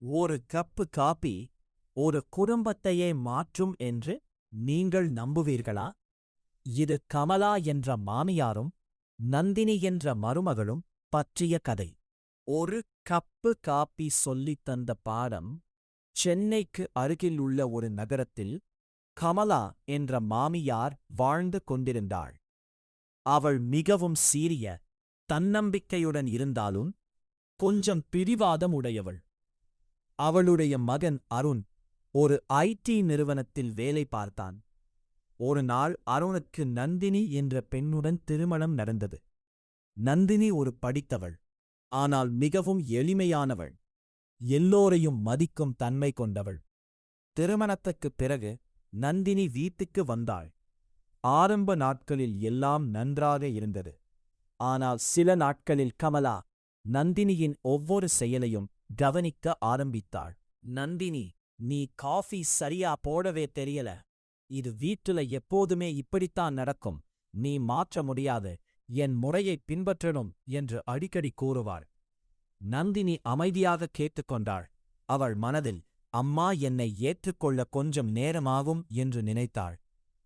ஒரு cup coffee ஒரு குடும்பத்தையே மாற்றும் என்று நீங்கள் நம்புவீர்களா? இது கமலா என்ற மாமியாரும் நந்தினி என்ற மருமகளும் பற்றிய கதை. ஒரு கப்பு காபி சொல்லித் தந்த பாடம். சென்னைக்கு அருகிலுள்ள ஒரு நகரத்தில் கமலா என்ற மாமியார் வாழ்ந்து கொண்டிருந்தாள். அவள் மிகவும் சீரிய, தன்னம்பிக்கையுடன் இருந்தாலும் கொஞ்சம் பிடிவாதம் உடையவள். அவளுடைய மகன் அருண் ஒரு ஐடி நிறுவனத்தில் வேலை பார்த்தான். ஒரு நாள் அருணுக்கு நந்தினி என்ற பெண்ணுடன் திருமணம் நடந்தது. நந்தினி ஒரு படித்தவள், ஆனால் மிகவும் எளிமையானவள். எல்லோரையும் மதிக்கும் தன்மை கொண்டவள். திருமணத்துக்குப் பிறகு நந்தினி வீட்டுக்கு வந்தாள். ஆரம்ப நாட்களில் எல்லாம் நன்றாக இருந்தது. ஆனால் சில நாட்களில் கமலா நந்தினியின் ஒவ்வொரு செயலையும் கவனிக்க ஆரம்பித்தாள். நந்தினி, நீ காஃபி சரியா போடவே தெரியல. இது வீட்டுல எப்போதுமே இப்படித்தான் நடக்கும். நீ மாற்ற முடியாது. என் முறையை பின்பற்றணும் என்று அடிக்கடி கூறுவாள். நந்தினி அமைதியாக கேட்டுக்கொண்டாள். அவள் மனதில், அம்மா என்னை ஏற்றுக்கொள்ள கொஞ்சம் நேரமாகும் என்று நினைத்தாள்.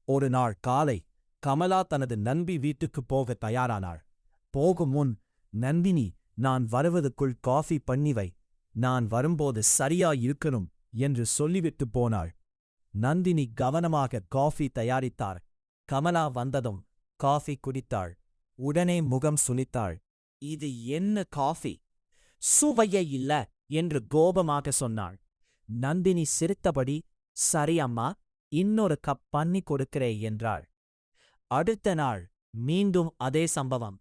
ஒரு நாள் காலை கமலா தனது நண்பி வீட்டுக்குப் போக தயாரானாள். போகும் முன், நந்தினி, நான் வருவதுக்குள் காஃபி பண்ணி வை. நான் வரும்போது சரியா இருக்கணும் என்று சொல்லிவிட்டு போனாள். நந்தினி கவனமாக காஃபி தயாரித்தாள். கமலா வந்ததும் காஃபி குடித்தாள். உடனே முகம் சுளித்தாள். இது என்ன காஃபி? சுவையே இல்ல என்று கோபமாக சொன்னாள். நந்தினி சிரித்தபடி, சரி அம்மா, இன்னொரு கப் பண்ணி கொடுக்கிறேன் என்றாள். அடுத்த நாள் மீண்டும் அதே சம்பவம்.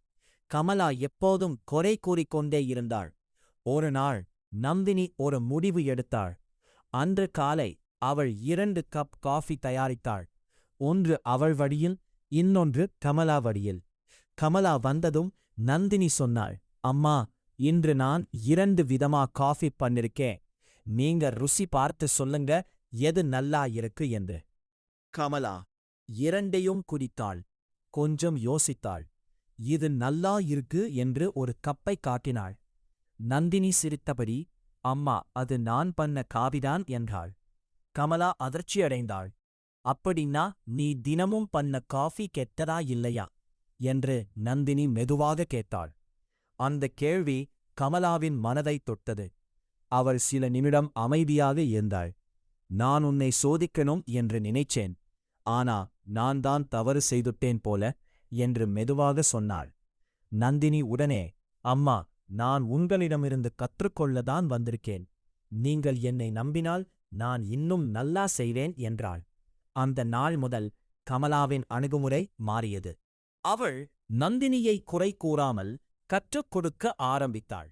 கமலா எப்போதும் குறை கூறிக்கொண்டே இருந்தாள். ஒரு நாள் நந்தினி ஒரு முடிவு எடுத்தாள். அன்று காலை அவள் 2 கப் காஃபி தயாரித்தாள். ஒன்று அவள் வழியில், இன்னொன்று கமலா வழியில். கமலா வந்ததும் நந்தினி சொன்னாள், அம்மா, இன்று நான் 2 விதமா காஃபி பண்ணிருக்கேன். நீங்க ருசி பார்த்து சொல்லுங்க எது நல்லா இருக்கு என்று. கமலா 2யும் குடித்தாள். கொஞ்சம் யோசித்தாள். இது நல்லா இருக்கு என்று ஒரு கப்பை காட்டினாள். நந்தினி சிரித்தபடி, அம்மா, அது நான் பண்ண காபிதான் என்றாள். கமலா அதிர்ச்சியடைந்தாள். அப்படின்னா நீ தினமும் பண்ண காஃபி கெட்டதா இல்லையா என்று நந்தினி மெதுவாக கேட்டாள். அந்த கேள்வி கமலாவின் மனதைத் தொட்டது. அவள் சில நிமிடம் அமைதியாக இருந்தாள். நான் உன்னை சோதிக்கணும் என்று நினைச்சேன். ஆனா நான் தான் தவறு செய்துட்டேன் போல என்று மெதுவாக சொன்னாள். நந்தினி உடனே, அம்மா, நான் உங்களிடமிருந்து கற்றுக்கொள்ளத்தான் வந்திருக்கேன். நீங்கள் என்னை நம்பினால் நான் இன்னும் நல்லா செய்வேன் என்றாள். அந்த நாள் முதல் கமலாவின் அணுகுமுறை மாறியது. அவள் நந்தினியை குறை கூறாமல் கற்றுக் கொடுக்க ஆரம்பித்தாள்.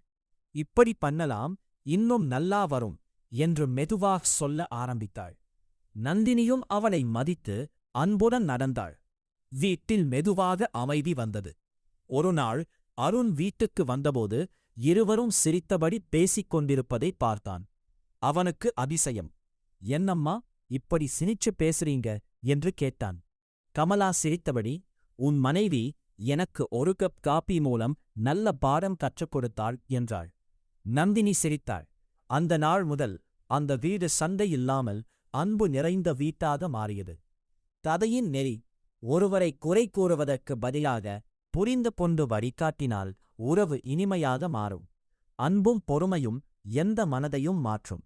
இப்படி பண்ணலாம், இன்னும் நல்லா வரும் என்று மெதுவாக சொல்ல ஆரம்பித்தாள். நந்தினியும் அவளை மதித்து அன்புடன் நடந்தாள். வீட்டில் மெதுவாக அமைதி வந்தது. ஒரு நாள் அருண் வீட்டுக்கு வந்தபோது இருவரும் சிரித்தபடி பேசிக் கொண்டிருப்பதை பார்த்தான். அவனுக்கு அதிசயம். என்னம்மா, இப்படி சினிச்சு பேசுறீங்க என்று கேட்டான். கமலா சிரித்தபடி, உன் மனைவி எனக்கு ஒரு கப் காபி மூலம் நல்ல பாடம் கற்றுக் கொடுத்தாள் என்றாள். நந்தினி சிரித்தாள். அந்த நாள் முதல் அந்த வீடு சண்டை இல்லாமல் அன்பு நிறைந்த வீட்டாக மாறியது. கதையின் நெறி: ஒருவரை குறை கூறுவதற்கு பதிலாக புரிந்து கொண்டு வழிகாட்டினால் உறவு இனிமையாக மாறும். அன்பும் பொறுமையும் எந்த மனதையும் மாற்றும்.